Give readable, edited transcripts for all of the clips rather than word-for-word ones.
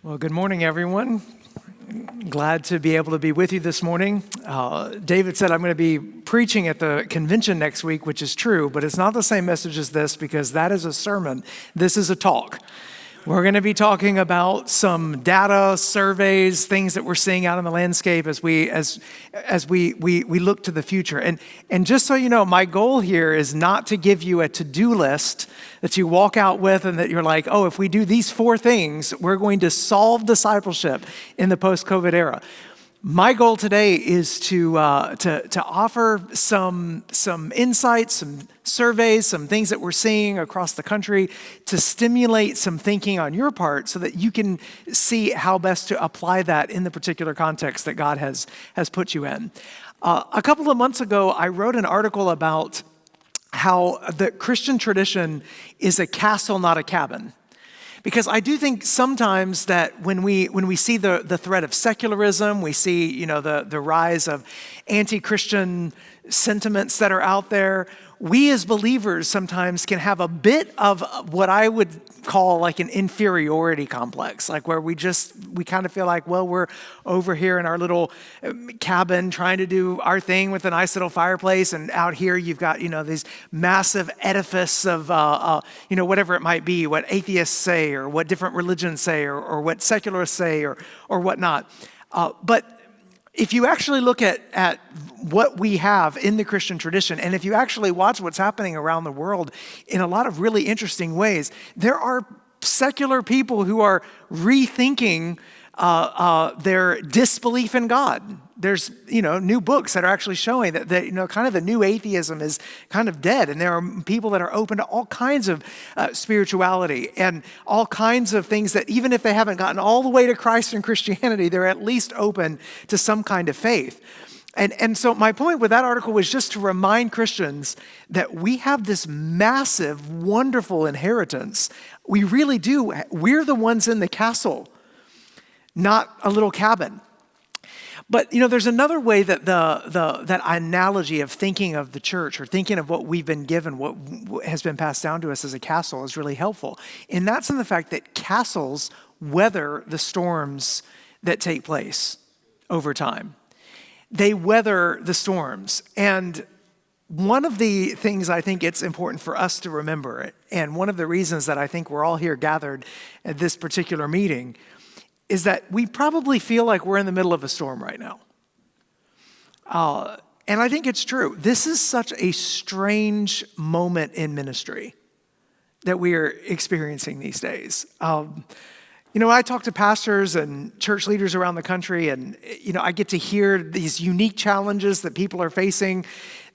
Well, good morning, everyone. Glad to be able to be with you this morning. David said I'm going to be preaching at the convention next week, which is true, but it's not the same message as this because that is a sermon. This is a talk. We're going to be talking about some data, surveys, things that we're seeing out in the landscape as we look to the future. And just so you know, my goal here is not to give you a to-do list that you walk out with and that you're like, oh, if we do these 4 things, we're going to solve discipleship in the post-COVID era. My goal today is to offer some insights, some surveys, some things that we're seeing across the country to stimulate some thinking on your part so that you can see how best to apply that in the particular context that God has put you in. A couple of months ago, I wrote an article about how the Christian tradition is a castle, not a cabin. Because I do think sometimes that when we see the threat of secularism, we see the rise of anti-Christian sentiments that are out there, we as believers sometimes can have a bit of what I would call like an inferiority complex, like where we kind of feel like, well, we're over here in our little cabin trying to do our thing with a nice little fireplace, and out here you've got these massive edifice of whatever it might be, what atheists say or what different religions say or what secularists say or whatnot. But if you actually look at what we have in the Christian tradition, and if you actually watch what's happening around the world in a lot of really interesting ways, there are secular people who are rethinking their disbelief in God. There's new books that are actually showing that kind of the new atheism is kind of dead, and there are people that are open to all kinds of spirituality and all kinds of things that even if they haven't gotten all the way to Christ and Christianity, they're at least open to some kind of faith. And so my point with that article was just to remind Christians that we have this massive, wonderful inheritance. We really do. We're the ones in the castle, not a little cabin. But there's another way that that analogy of thinking of the church or thinking of what we've been given, what has been passed down to us as a castle is really helpful. And that's in the fact that castles weather the storms that take place over time. They weather the storms. And one of the things I think it's important for us to remember, and one of the reasons that I think we're all here gathered at this particular meeting, is that we probably feel like we're in the middle of a storm right now. And I think it's true. This is such a strange moment in ministry that we are experiencing these days. I talk to pastors and church leaders around the country, and I get to hear these unique challenges that people are facing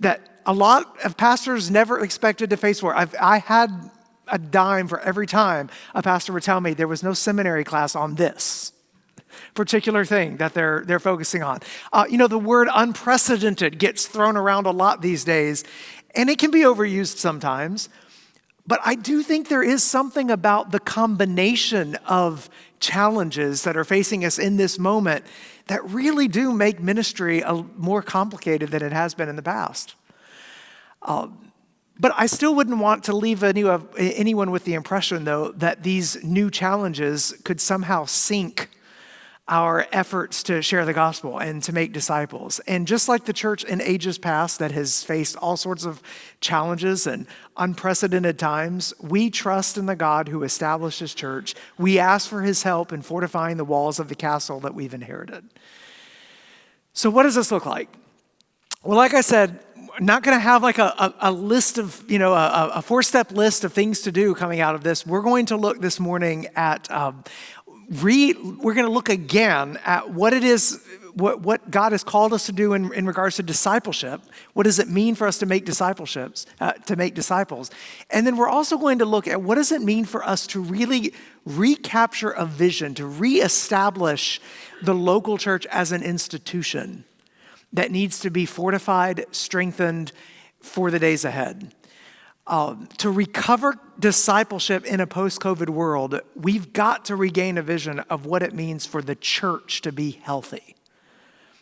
that a lot of pastors never expected to face for. I had a dime for every time a pastor would tell me there was no seminary class on this particular thing that they're focusing on. The word unprecedented gets thrown around a lot these days, and it can be overused sometimes. But I do think there is something about the combination of challenges that are facing us in this moment that really do make ministry more complicated than it has been in the past. But I still wouldn't want to leave anyone with the impression, though, that these new challenges could somehow sink our efforts to share the gospel and to make disciples. And just like the church in ages past that has faced all sorts of challenges and unprecedented times, we trust in the God who established his church. We ask for his help in fortifying the walls of the castle that we've inherited. So what does this look like? Well, like I said, not going to have like a list of, a 4-step list of things to do coming out of this. We're going to look this morning at we're going to look again at what it is, what God has called us to do in regards to discipleship. What does it mean for us to make disciples? And then we're also going to look at what does it mean for us to really recapture a vision, to reestablish the local church as an institution that needs to be fortified, strengthened for the days ahead. To recover discipleship in a post-COVID world, we've got to regain a vision of what it means for the church to be healthy.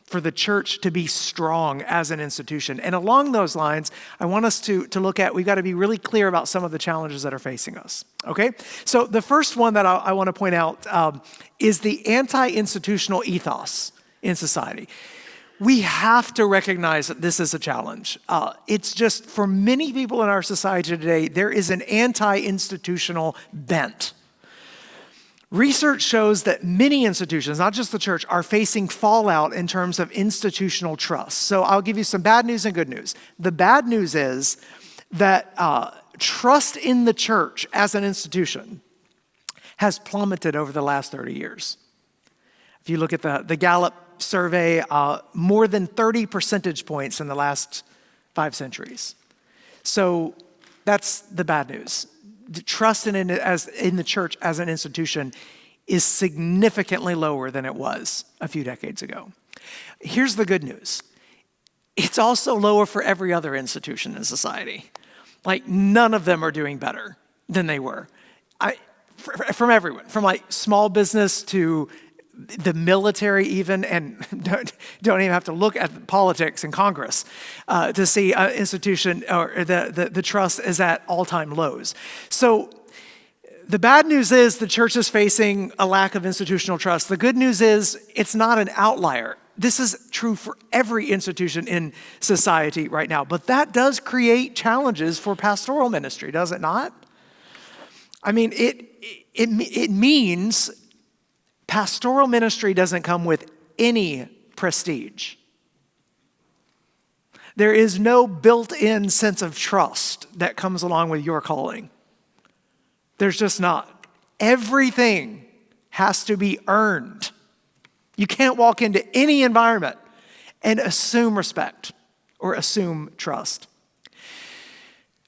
for the church to be strong as an institution. And along those lines, I want us to look at, we've got to be really clear about some of the challenges that are facing us, okay? So the first one that I want to point out is the anti-institutional ethos in society. We have to recognize that this is a challenge. It's just, for many people in our society today, there is an anti-institutional bent. Research shows that many institutions, not just the church, are facing fallout in terms of institutional trust. So I'll give you some bad news and good news. The bad news is that trust in the church as an institution has plummeted over the last 30 years. If you look at the Gallup survey, more than 30 percentage points in the last 5 centuries. So that's the bad news. The trust in the church as an institution is significantly lower than it was a few decades ago. Here's the good news. It's also lower for every other institution in society. Like, none of them are doing better than they were. From everyone, from like small business to the military even, and don't even have to look at politics and Congress to see an institution or the trust is at all-time lows. So the bad news is the church is facing a lack of institutional trust. The good news is it's not an outlier. This is true for every institution in society right now, but that does create challenges for pastoral ministry, does it not? I mean, it means pastoral ministry doesn't come with any prestige. There is no built-in sense of trust that comes along with your calling. There's just not. Everything has to be earned. You can't walk into any environment and assume respect or assume trust.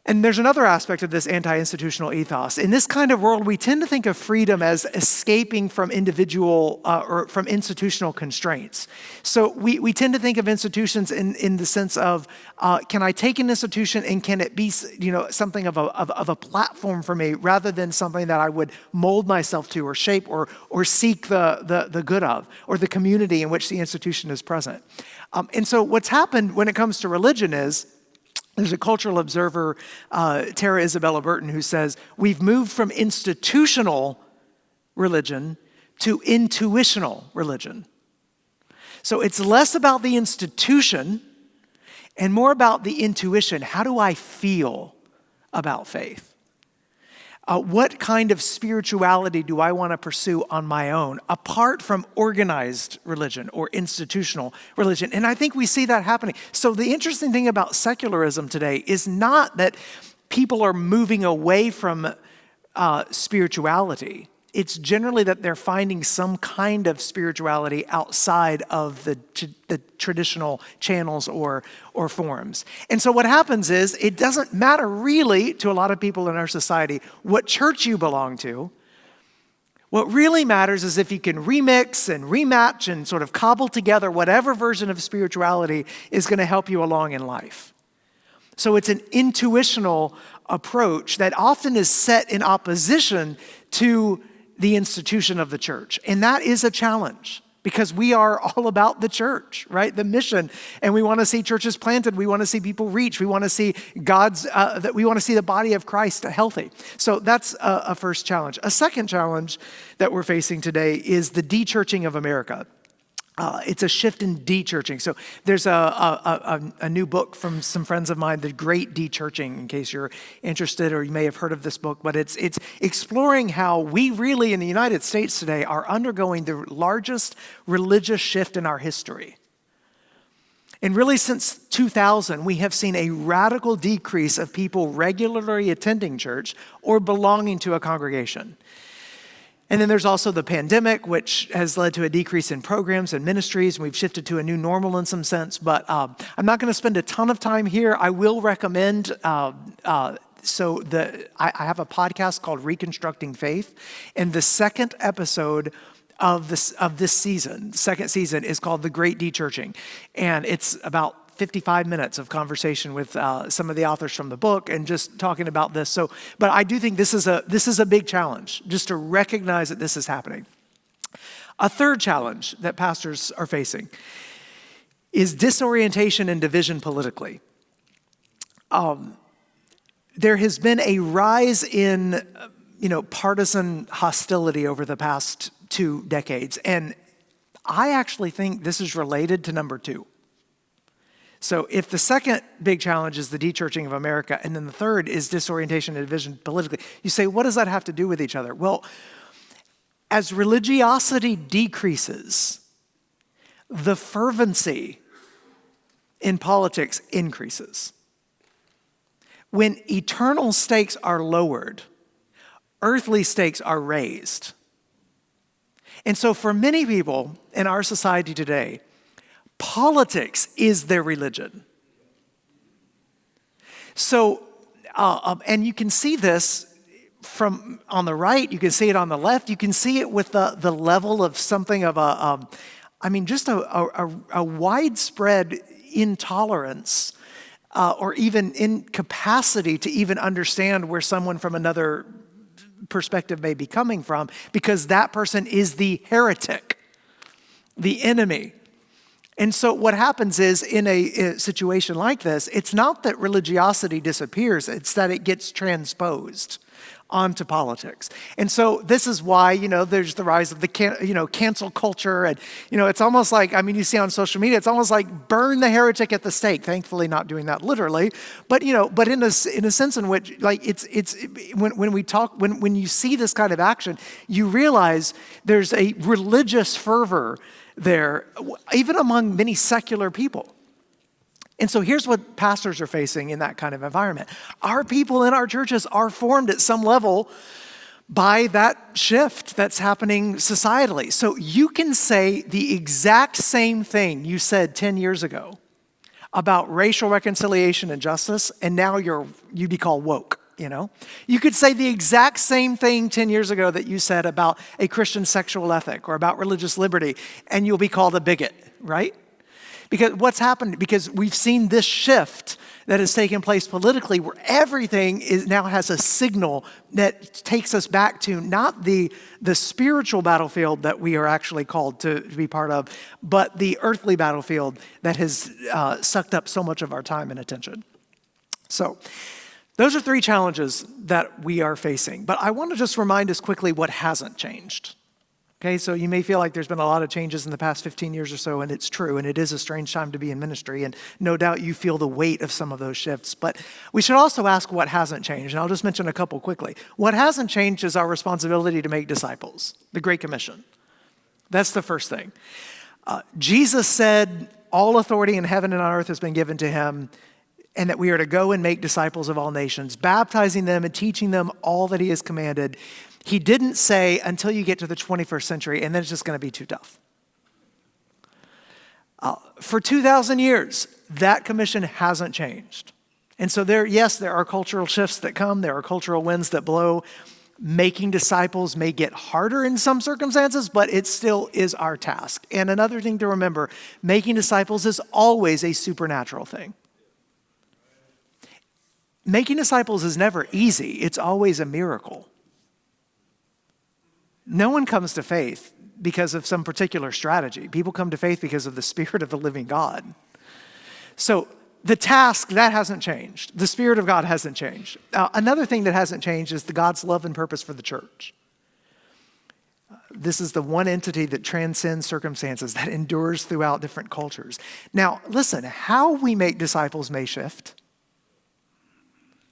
And there's another aspect of this anti-institutional ethos. In this kind of world, we tend to think of freedom as escaping from individual or from institutional constraints. So we tend to think of institutions in the sense of, can I take an institution and can it be, something of a platform for me rather than something that I would mold myself to or shape or seek the good of, or the community in which the institution is present. And so what's happened when it comes to religion is, there's a cultural observer, Tara Isabella Burton, who says, we've moved from institutional religion to intuitional religion. So it's less about the institution and more about the intuition. How do I feel about faith? What kind of spirituality do I want to pursue on my own, apart from organized religion or institutional religion? And I think we see that happening. So the interesting thing about secularism today is not that people are moving away from spirituality. It's generally that they're finding some kind of spirituality outside of the traditional channels or forms. And so what happens is, it doesn't matter really to a lot of people in our society what church you belong to. What really matters is if you can remix and rematch and sort of cobble together whatever version of spirituality is going to help you along in life. So it's an intuitional approach that often is set in opposition to the institution of the church. And that is a challenge because we are all about the church, right? The mission. And we want to see churches planted. We want to see people reach. We want to see we want to see the body of Christ healthy. So that's a first challenge. A second challenge that we're facing today is the de-churching of America. It's a shift in de-churching. So there's a new book from some friends of mine, The Great De-Churching, in case you're interested or you may have heard of this book. But it's exploring how we really in the United States today are undergoing the largest religious shift in our history. And really since 2000, we have seen a radical decrease of people regularly attending church or belonging to a congregation. And then there's also the pandemic, which has led to a decrease in programs and ministries. And we've shifted to a new normal in some sense. But I'm not going to spend a ton of time here. I will recommend, I have a podcast called Reconstructing Faith. And the second episode of this season, the second season, is called The Great De-Churching. And it's about 55 minutes of conversation with some of the authors from the book and just talking about this. So, but I do think this is a big challenge, just to recognize that this is happening. A third challenge that pastors are facing is disorientation and division politically. There has been a rise in, partisan hostility over the past 2 decades. And I actually think this is related to number 2. So if the second big challenge is the de-churching of America, and then the third is disorientation and division politically, you say, what does that have to do with each other? Well, as religiosity decreases, the fervency in politics increases. When eternal stakes are lowered, earthly stakes are raised. And so for many people in our society today, politics is their religion. So, and you can see this from on the right, you can see it on the left, you can see it with the level of something of just a widespread intolerance or even incapacity to even understand where someone from another perspective may be coming from, because that person is the heretic, the enemy. And so what happens is in a situation like this, it's not that religiosity disappears, it's that it gets transposed onto politics. And so this is why, there's the rise of the cancel culture. And, it's almost like, you see on social media, it's almost like burn the heretic at the stake. Thankfully not doing that literally, but in a sense in which when you see this kind of action, you realize there's a religious fervor there, even among many secular people. And so here's what pastors are facing in that kind of environment. Our people in our churches are formed at some level by that shift that's happening societally. So you can say the exact same thing you said 10 years ago about racial reconciliation and justice, and now you'd be called woke. You could say the exact same thing 10 years ago that you said about a Christian sexual ethic or about religious liberty, and you'll be called a bigot, right? Because what's happened, because we've seen this shift that has taken place politically where everything now has a signal that takes us back to not the spiritual battlefield that we are actually called to be part of, but the earthly battlefield that has sucked up so much of our time and attention. So, those are 3 challenges that we are facing. But I want to just remind us quickly what hasn't changed. Okay, so you may feel like there's been a lot of changes in the past 15 years or so, and it's true, and it is a strange time to be in ministry, and no doubt you feel the weight of some of those shifts. But we should also ask what hasn't changed, and I'll just mention a couple quickly. What hasn't changed is our responsibility to make disciples, the Great Commission. That's the first thing. Jesus said, all authority in heaven and on earth has been given to him, and that we are to go and make disciples of all nations, baptizing them and teaching them all that he has commanded. He didn't say until you get to the 21st century, and then it's just going to be too tough. For 2,000 years, that commission hasn't changed. And so there are cultural shifts that come. There are cultural winds that blow. Making disciples may get harder in some circumstances, but it still is our task. And another thing to remember, making disciples is always a supernatural thing. Making disciples is never easy. It's always a miracle. No one comes to faith because of some particular strategy. People come to faith because of the Spirit of the living God. So the task, that hasn't changed. The Spirit of God hasn't changed. Another thing that hasn't changed is God's love and purpose for the church. This is the one entity that transcends circumstances, that endures throughout different cultures. Now, listen, how we make disciples may shift.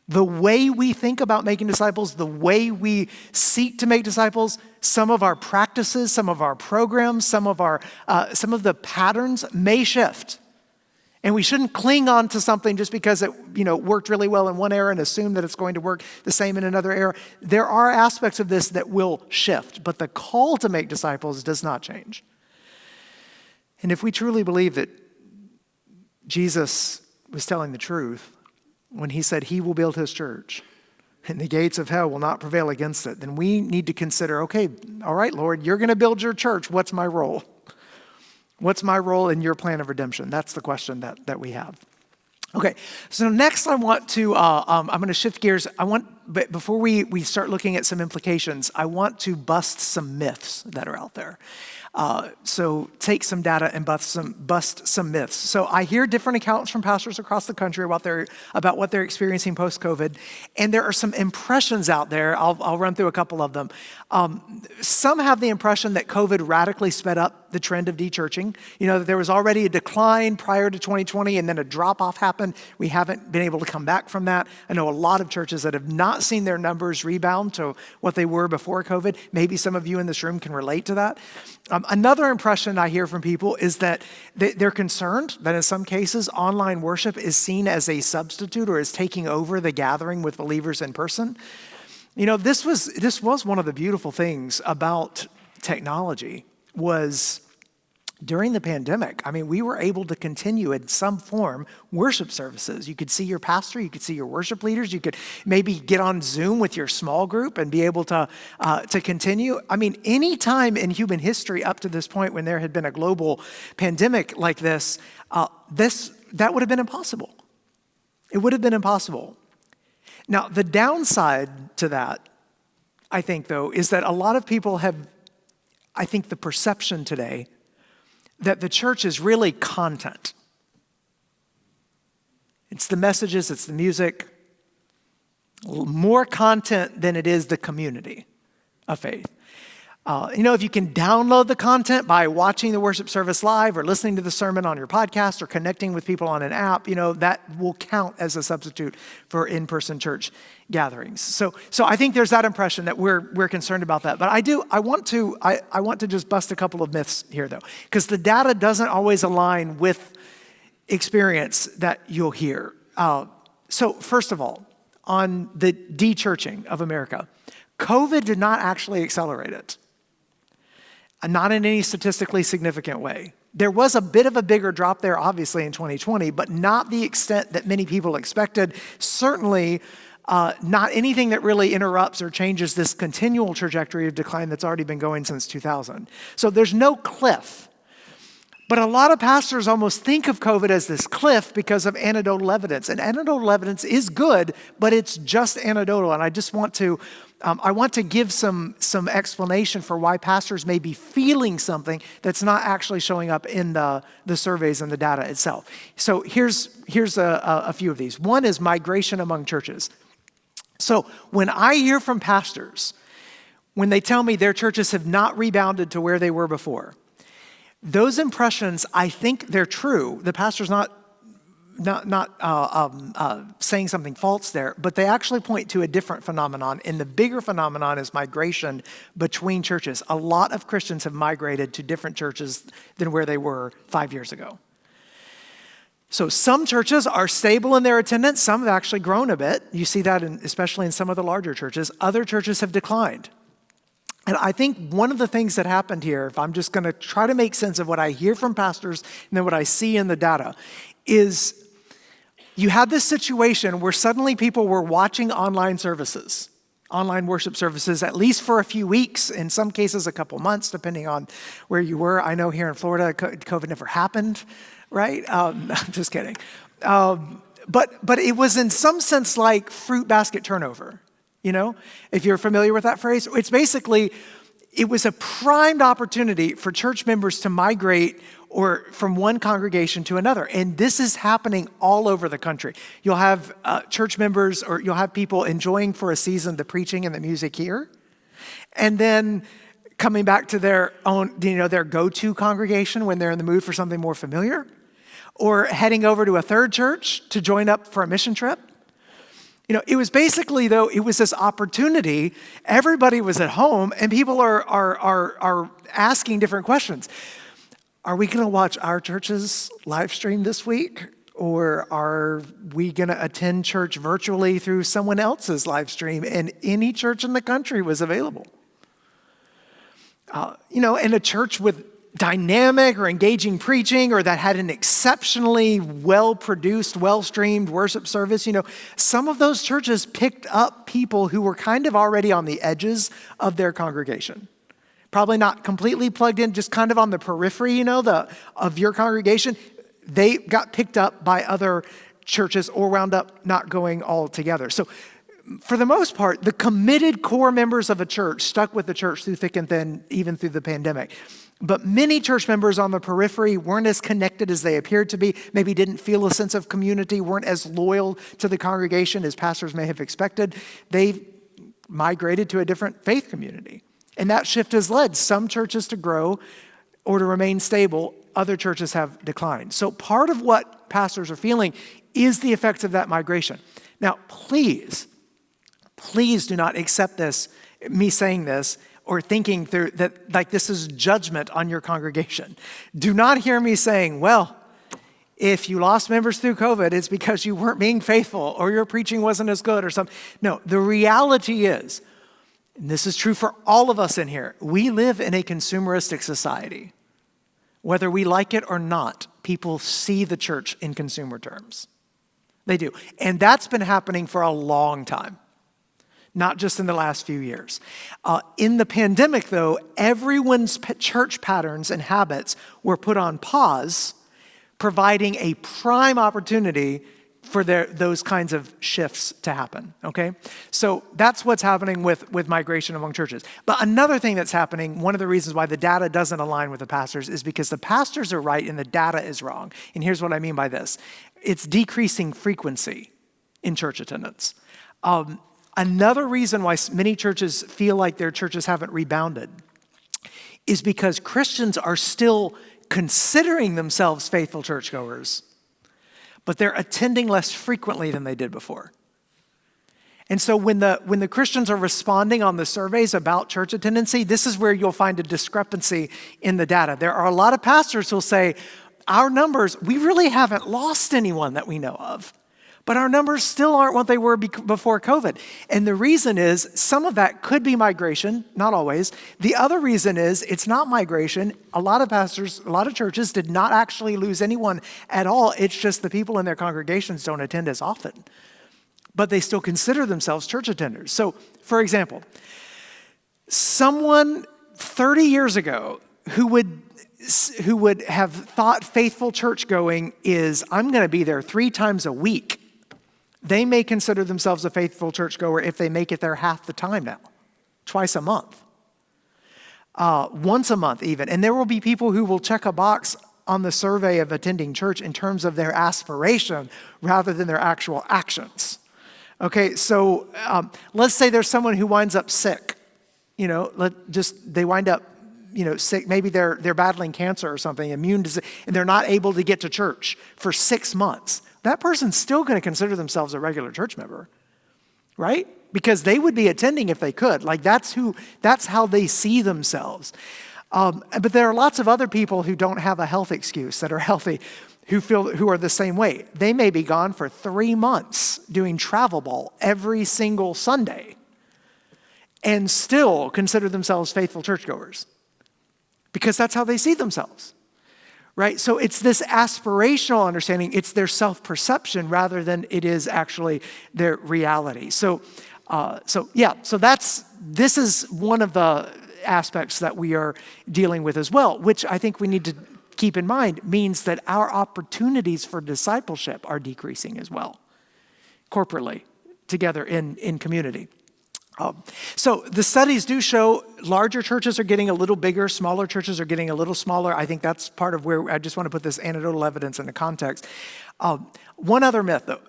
The way we think about making disciples, the way we seek to make disciples, some of our practices, some of our programs, some of the patterns may shift. And we shouldn't cling on to something just because it, worked really well in one era and assume that it's going to work the same in another era. There are aspects of this that will shift, but the call to make disciples does not change. And if we truly believe that Jesus was telling the truth when he said he will build his church and the gates of hell will not prevail against it, then we need to consider, okay, all right, Lord, you're going to build your church. What's my role? What's my role in your plan of redemption? That's the question that we have. Okay, so next I want to, I'm going to shift gears. I want but before we start looking at some implications, I want to bust some myths that are out there. So take some data and bust some myths. So I hear different accounts from pastors across the country about what they're experiencing post-COVID, and there are some impressions out there. I'll run through a couple of them. Some have the impression that COVID radically sped up the trend of de-churching. That there was already a decline prior to 2020, and then a drop-off happened. We haven't been able to come back from that. I know a lot of churches that have not seen their numbers rebound to what they were before COVID. Maybe some of you in this room can relate to that. Another impression I hear from people is that they're concerned that in some cases online worship is seen as a substitute or is taking over the gathering with believers in person. This was one of the beautiful things about technology was during the pandemic. We were able to continue in some form worship services. You could see your pastor, you could see your worship leaders, you could maybe get on Zoom with your small group and be able to continue. Any time in human history up to this point when there had been a global pandemic like this, that would have been impossible. It would have been impossible. Now, the downside to that, I think, though, is that a lot of people have, I think, the perception today that the church is really content. It's the messages, it's the music, more content than it is the community of faith. If you can download the content by watching the worship service live or listening to the sermon on your podcast or connecting with people on an app, that will count as a substitute for in-person church gatherings. So I think there's that impression that we're concerned about that. But I want to just bust a couple of myths here, though, because the data doesn't always align with experience that you'll hear. So first of all, on the de-churching of America, COVID did not actually accelerate it. Not in any statistically significant way. There was a bit of a bigger drop there, obviously, in 2020, but not the extent that many people expected. Certainly not anything that really interrupts or changes this continual trajectory of decline that's already been going since 2000. So there's no cliff. But a lot of pastors almost think of COVID as this cliff because of anecdotal evidence. And anecdotal evidence is good, but it's just anecdotal. And I just want to give some explanation for why pastors may be feeling something that's not actually showing up in the surveys and the data itself. So here's a few of these. One is migration among churches. So when I hear from pastors, when they tell me their churches have not rebounded to where they were before, those impressions, I think they're true. The pastor's not saying something false there, but they actually point to a different phenomenon. And the bigger phenomenon is migration between churches. A lot of Christians have migrated to different churches than where they were 5 years ago. So some churches are stable in their attendance. Some have actually grown a bit. You see that especially in some of the larger churches. Other churches have declined. And I think one of the things that happened here, if I'm just going to try to make sense of what I hear from pastors and then what I see in the data, is you had this situation where suddenly people were watching online services, online worship services, at least for a few weeks, in some cases a couple months, depending on where you were. I know here in Florida, COVID never happened, right? I'm just kidding. But it was in some sense like fruit basket turnover. If you're familiar with that phrase, it's basically, it was a primed opportunity for church members to migrate or from one congregation to another. And this is happening all over the country. You'll have church members or you'll have people enjoying for a season the preaching and the music here. And then coming back to their own, their go-to congregation when they're in the mood for something more familiar. Or heading over to a third church to join up for a mission trip. It was basically, though, it was this opportunity. Everybody was at home, and people are asking different questions. Are we going to watch our church's live stream this week? Or are we going to attend church virtually through someone else's live stream? And any church in the country was available. And a church with dynamic or engaging preaching or that had an exceptionally well-produced, well-streamed worship service, some of those churches picked up people who were kind of already on the edges of their congregation. Probably not completely plugged in, just kind of on the periphery, of your congregation. They got picked up by other churches or wound up not going all together. So for the most part, the committed core members of a church stuck with the church through thick and thin, even through the pandemic. But many church members on the periphery weren't as connected as they appeared to be, maybe didn't feel a sense of community, weren't as loyal to the congregation as pastors may have expected. They migrated to a different faith community. And that shift has led some churches to grow or to remain stable. Other churches have declined. So part of what pastors are feeling is the effects of that migration. Now, please do not accept this, me saying this, or thinking through that like this is judgment on your congregation. Do not hear me saying, well, if you lost members through COVID, it's because you weren't being faithful or your preaching wasn't as good or something. No, the reality is, and this is true for all of us in here, we live in a consumeristic society. Whether we like it or not, people see the church in consumer terms. They do. And that's been happening for a long time, not just in the last few years. In the pandemic, though, everyone's church patterns and habits were put on pause, providing a prime opportunity for those kinds of shifts to happen, okay? So that's what's happening with migration among churches. But another thing that's happening, one of the reasons why the data doesn't align with the pastors is because the pastors are right and the data is wrong. And here's what I mean by this. It's decreasing frequency in church attendance. Another reason why many churches feel like their churches haven't rebounded is because Christians are still considering themselves faithful churchgoers, but they're attending less frequently than they did before. And so when the Christians are responding on the surveys about church attendance, this is where you'll find a discrepancy in the data. There are a lot of pastors who'll say, our numbers, we really haven't lost anyone that we know of, but our numbers still aren't what they were before COVID. And the reason is some of that could be migration, not always. The other reason is it's not migration. A lot of pastors, a lot of churches did not actually lose anyone at all. It's just the people in their congregations don't attend as often, but they still consider themselves church attenders. So, for example, someone 30 years ago who would have thought faithful church going is, I'm going to be there 3 times a week. They may consider themselves a faithful churchgoer if they make it there half the time now, twice a month, once a month even. And there will be people who will check a box on the survey of attending church in terms of their aspiration rather than their actual actions. Okay, so let's say there's someone who winds up sick. They wind up sick. Maybe they're battling cancer or something, immune disease, and they're not able to get to church for 6 months. That person's still going to consider themselves a regular church member, right? Because they would be attending if they could. Like that's how they see themselves. But there are lots of other people who don't have a health excuse that are healthy, who are the same way. They may be gone for 3 months doing travel ball every single Sunday and still consider themselves faithful churchgoers because that's how they see themselves. Right? So it's this aspirational understanding. It's their self-perception rather than it is actually their reality. So this is one of the aspects that we are dealing with as well, which I think we need to keep in mind means that our opportunities for discipleship are decreasing as well, corporately, together in community. So the studies do show larger churches are getting a little bigger, smaller churches are getting a little smaller. I think that's part of where I just want to put this anecdotal evidence into context. One other myth, though,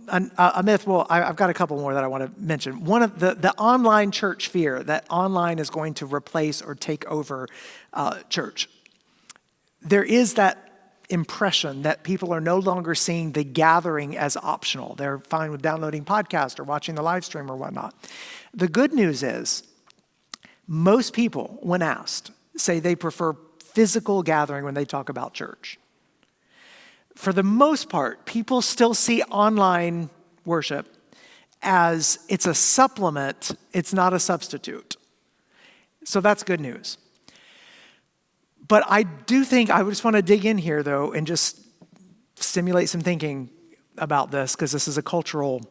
a myth. Well, I've got a couple more that I want to mention. One of the online church fear that online is going to replace or take over church. There is that impression that people are no longer seeing the gathering as optional. They're fine with downloading podcasts or watching the live stream or whatnot. The good news is most people, when asked, say they prefer physical gathering when they talk about church. For the most part, people still see online worship as it's a supplement, it's not a substitute. So that's good news. But I do think I just want to dig in here, though, and just stimulate some thinking about this, because this is a cultural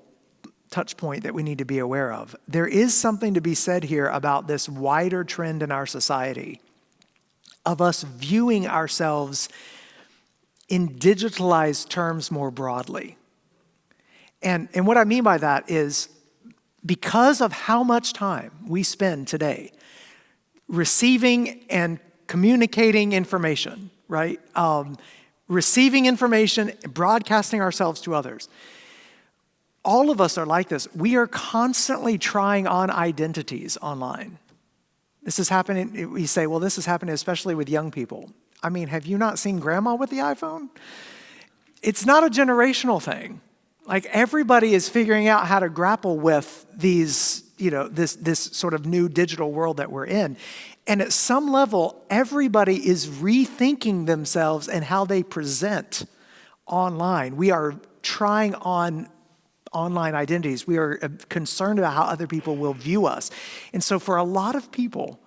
touch point that we need to be aware of. There is something to be said here about this wider trend in our society of us viewing ourselves in digitalized terms more broadly. And what I mean by that is because of how much time we spend today receiving and communicating information, right? Receiving information, broadcasting ourselves to others. All of us are like this. We are constantly trying on identities online. This is happening, we say, well, this is happening especially with young people. I mean, have you not seen grandma with the iPhone? It's not a generational thing. Like everybody is figuring out how to grapple with these, this sort of new digital world that we're in. And at some level, everybody is rethinking themselves and how they present online. We are trying on online identities. We are concerned about how other people will view us. And so for a lot of people,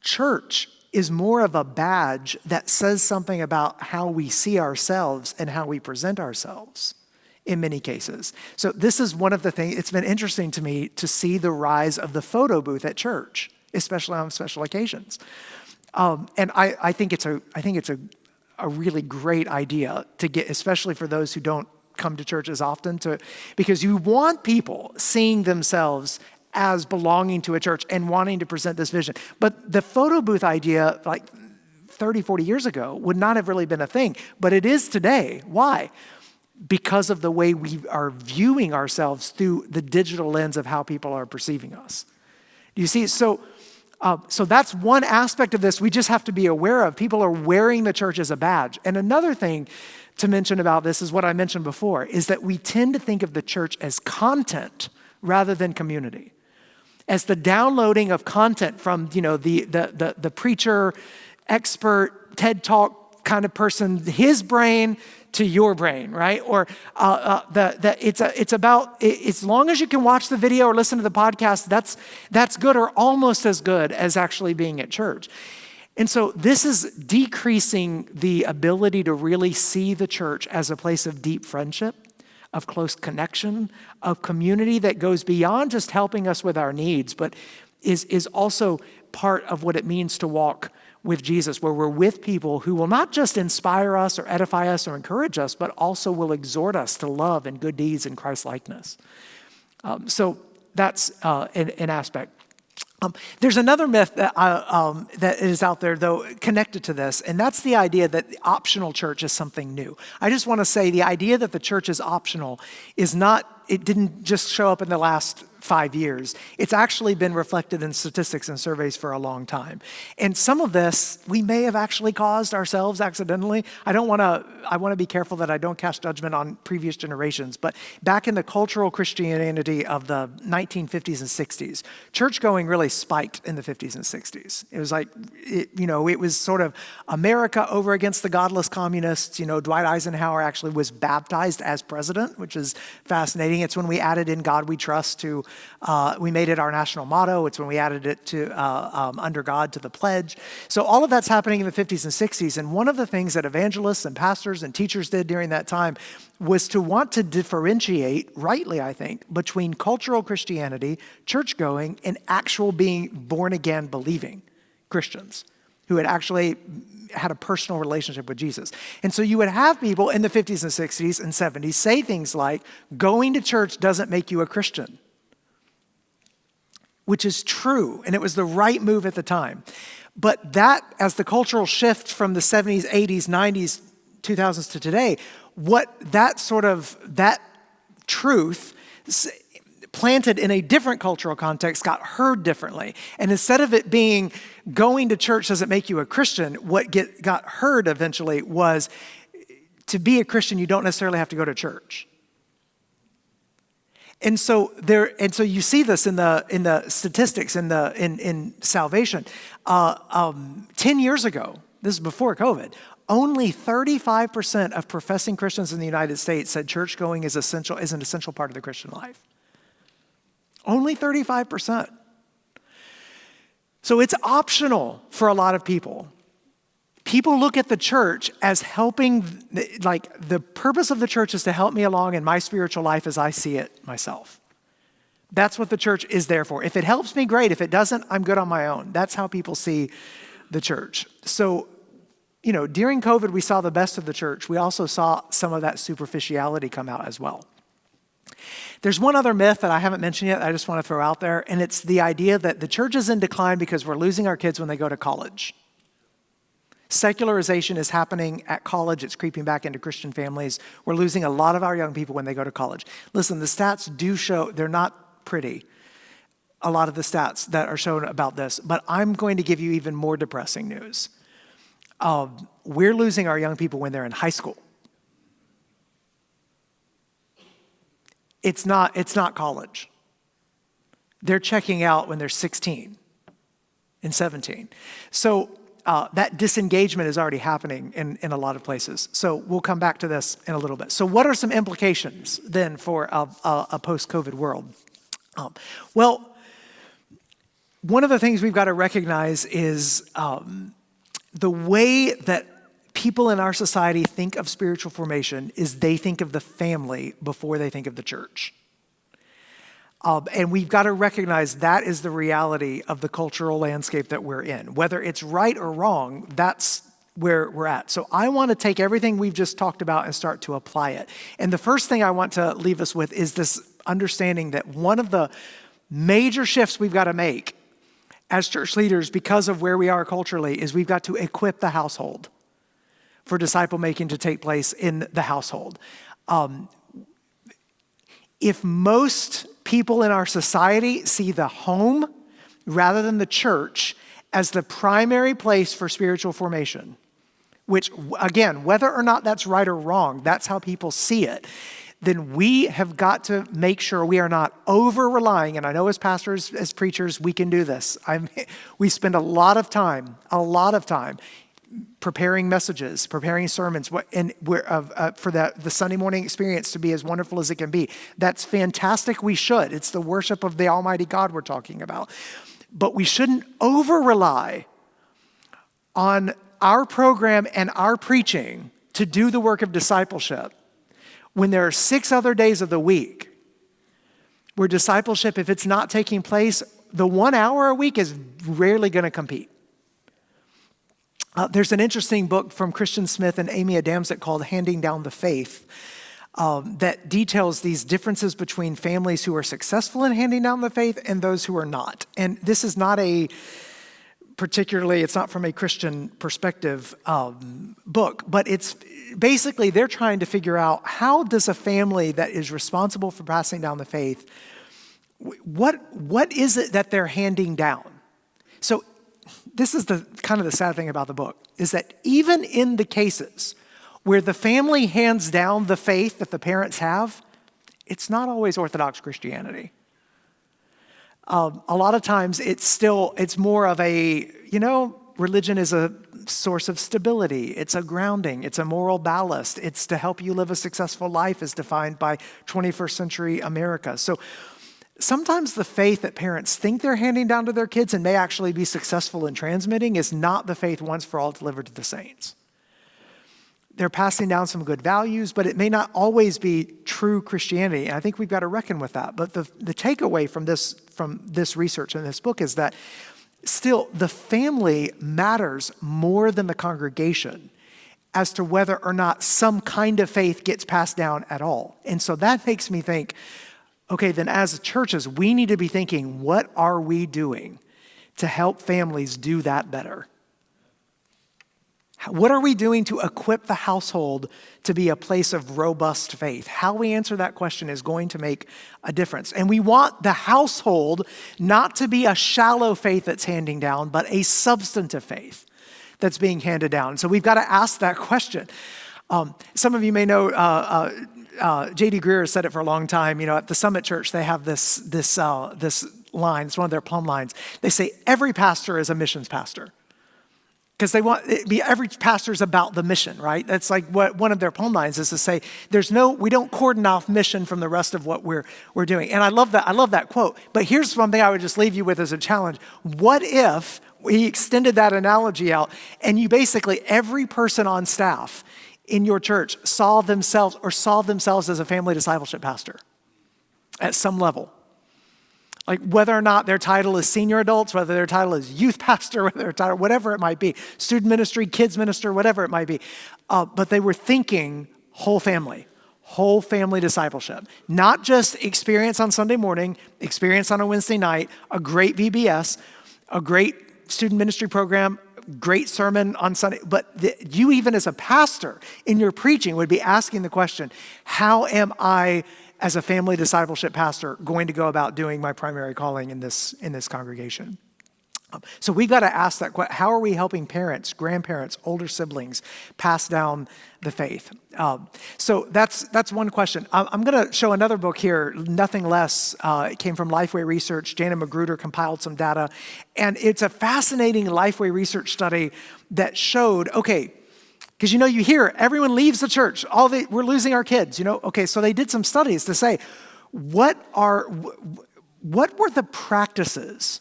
church is more of a badge that says something about how we see ourselves and how we present ourselves in many cases. So this is one of the things, it's been interesting to me to see the rise of the photo booth at church, especially on special occasions. And I think it's a really great idea to get, especially for those who don't come to church as often, because you want people seeing themselves as belonging to a church and wanting to present this vision. But the photo booth idea, like 30, 40 years ago, would not have really been a thing, but it is today. Why? Because of the way we are viewing ourselves through the digital lens of how people are perceiving us. Do you see? So that's one aspect of this we just have to be aware of. People are wearing the church as a badge. And another thing to mention about this is what I mentioned before, is that we tend to think of the church as content rather than community. As the downloading of content from, the preacher, expert, TED Talk kind of person, his brain to your brain, right? Or it's about, as long as you can watch the video or listen to the podcast, that's good or almost as good as actually being at church. And so this is decreasing the ability to really see the church as a place of deep friendship, of close connection, of community that goes beyond just helping us with our needs, but is also part of what it means to walk with Jesus, where we're with people who will not just inspire us or edify us or encourage us, but also will exhort us to love and good deeds and Christ-likeness. So that's an aspect. There's another myth that is out there, though, connected to this, and that's the idea that the optional church is something new. I just want to say the idea that the church is optional is not, it didn't just show up in the last 5 years. It's actually been reflected in statistics and surveys for a long time. And some of this we may have actually caused ourselves accidentally. I want to be careful that I don't cast judgment on previous generations, but back in the cultural Christianity of the 1950s and 60s, church going really spiked in the 50s and 60s. It was like, it was sort of America over against the godless communists. Dwight Eisenhower actually was baptized as president, which is fascinating. It's when we added in God We Trust to we made it our national motto. It's when we added it to under God to the pledge. So all of that's happening in the 50s and 60s. And one of the things that evangelists and pastors and teachers did during that time was to want to differentiate, rightly I think, between cultural Christianity, church going, and actual being born again believing Christians who had actually had a personal relationship with Jesus. And so you would have people in the 50s and 60s and 70s say things like, going to church doesn't make you a Christian, which is true, and it was the right move at the time. But that, as the cultural shift from the 70s, 80s, 90s, 2000s to today, that truth planted in a different cultural context got heard differently. And instead of it being going to church doesn't make you a Christian, what got heard eventually was to be a Christian, you don't necessarily have to go to church. And so you see this in the statistics in salvation. 10 years ago, this is before COVID, only 35% of professing Christians in the United States said church going is an essential part of the Christian life. Only 35%. So it's optional for a lot of people. People look at the church as helping, like the purpose of the church is to help me along in my spiritual life as I see it myself. That's what the church is there for. If it helps me, great. If it doesn't, I'm good on my own. That's how people see the church. So, during COVID, we saw the best of the church. We also saw some of that superficiality come out as well. There's one other myth that I haven't mentioned yet that I just want to throw out there, and it's the idea that the church is in decline because we're losing our kids when they go to college. Secularization is happening at college. It's creeping back into Christian families. We're losing a lot of our young people when they go to college. Listen, the stats do show, they're not pretty, a lot of the stats that are shown about this, but I'm going to give you even more depressing news. We're losing our young people when they're in high school. It's not college. They're checking out when they're 16 and 17. So that disengagement is already happening in a lot of places. So we'll come back to this in a little bit. So what are some implications then for a post-COVID world? Well, one of the things we've got to recognize is the way that people in our society think of spiritual formation is they think of the family before they think of the church. And we've got to recognize that is the reality of the cultural landscape that we're in. Whether it's right or wrong, that's where we're at. So I want to take everything we've just talked about and start to apply it. And the first thing I want to leave us with is this understanding that one of the major shifts we've got to make as church leaders because of where we are culturally is we've got to equip the household for disciple making to take place in the household. If most people in our society see the home rather than the church as the primary place for spiritual formation, which again, whether or not that's right or wrong, that's how people see it, then we have got to make sure we are not over-relying, and I know as pastors, as preachers, we can do this. We spend a lot of time preparing messages, preparing sermons, for the Sunday morning experience to be as wonderful as it can be. That's fantastic. We should. It's the worship of the Almighty God we're talking about. But we shouldn't over-rely on our program and our preaching to do the work of discipleship when there are 6 other days of the week where discipleship, if it's not taking place, the 1 hour a week is rarely going to compete. There's an interesting book from Christian Smith and Amy Adamczyk called Handing Down the Faith that details these differences between families who are successful in handing down the faith and those who are not. And this is not it's not from a Christian perspective book, but it's basically they're trying to figure out how does a family that is responsible for passing down the faith, what is it that they're handing down? So this is the kind of the sad thing about the book, is that even in the cases where the family hands down the faith that the parents have, it's not always Orthodox Christianity. A lot of times it's more of a, religion is a source of stability. It's a grounding. It's a moral ballast. It's to help you live a successful life as defined by 21st century America. So sometimes the faith that parents think they're handing down to their kids and may actually be successful in transmitting is not the faith once for all delivered to the saints. They're passing down some good values, but it may not always be true Christianity. And I think we've got to reckon with that. But the takeaway from this research and this book is that still the family matters more than the congregation as to whether or not some kind of faith gets passed down at all. And so that makes me think, okay, then as churches, we need to be thinking, what are we doing to help families do that better? What are we doing to equip the household to be a place of robust faith? How we answer that question is going to make a difference. And we want the household not to be a shallow faith that's handing down, but a substantive faith that's being handed down. So we've got to ask that question. Some of you may know J.D. Greer has said it for a long time. At the Summit Church, they have this line. It's one of their plumb lines. They say every pastor is a missions pastor. Because every pastor is about the mission, right? That's like what one of their plumb lines is to say, we don't cordon off mission from the rest of what we're doing. And I love that quote. But here's something I would just leave you with as a challenge. What if we extended that analogy out and you basically, every person on staff in your church saw themselves as a family discipleship pastor at some level? Like whether or not their title is senior adults, whether their title is youth pastor, whether their title, whatever it might be, student ministry, kids minister, whatever it might be. But they were thinking whole family, Whole family discipleship. Not just experience on Sunday morning, experience on a Wednesday night, a great VBS, a great student ministry program, great sermon on Sunday, but you even as a pastor in your preaching would be asking the question, how am I as a family discipleship pastor going to go about doing my primary calling in this congregation? So we've got to ask that question. How are we helping parents, grandparents, older siblings pass down the faith? So that's one question. I'm going to show another book here, Nothing Less. It came from Lifeway Research. Jana Magruder compiled some data. And it's a fascinating Lifeway research study that showed, okay, because you hear everyone leaves the church. We're losing our kids, Okay, so they did some studies to say, what were the practices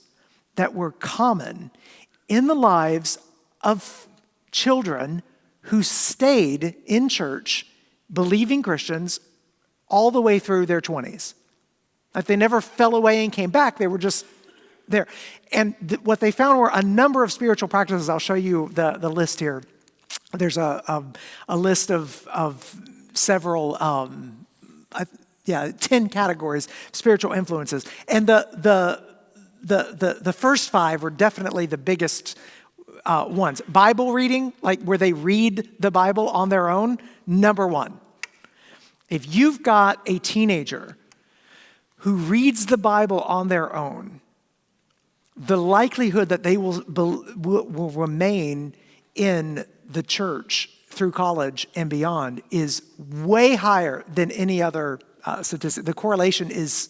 that were common in the lives of children who stayed in church, believing Christians, all the way through their 20s. Like they never fell away and came back, they were just there. And what they found were a number of spiritual practices. I'll show you the list here. There's a list of several, 10 categories, spiritual influences. And the first five were definitely the biggest ones. Bible reading, like where they read the Bible on their own, number one. If you've got a teenager who reads the Bible on their own, the likelihood that they will remain in the church through college and beyond is way higher than any other statistic. The correlation is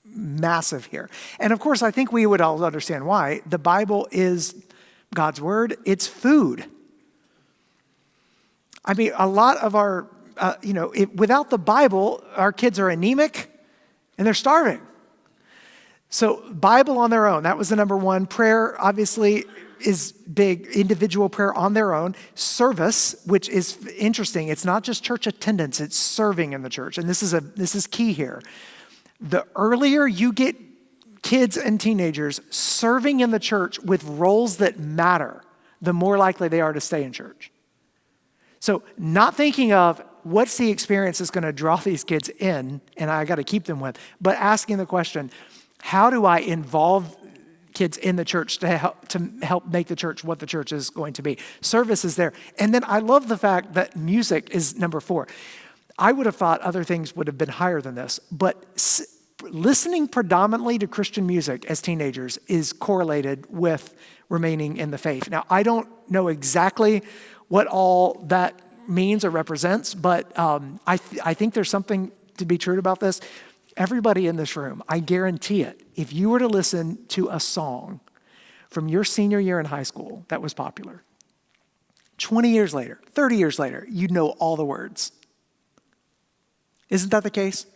massive here. And of course, I think we would all understand why. The Bible is God's word. It's food. I mean, a lot of our, without the Bible, our kids are anemic and they're starving. So Bible on their own, that was the number one. Prayer, obviously, is big. Individual prayer on their own. Service, which is interesting. It's not just church attendance, it's serving in the church. And this is key here. The earlier you get kids and teenagers serving in the church with roles that matter, the more likely they are to stay in church. So not thinking of what's the experience that's going to draw these kids in, and I got to keep them with, but asking the question, how do I involve kids in the church to help make the church what the church is going to be? Service is there. And then I love the fact that music is number 4. I would have thought other things would have been higher than this, but listening predominantly to Christian music as teenagers is correlated with remaining in the faith. Now, I don't know exactly what all that means or represents, but I think there's something to be true about this. Everybody in this room, I guarantee it, if you were to listen to a song from your senior year in high school that was popular, 20 years later, 30 years later, you'd know all the words. Isn't that the case?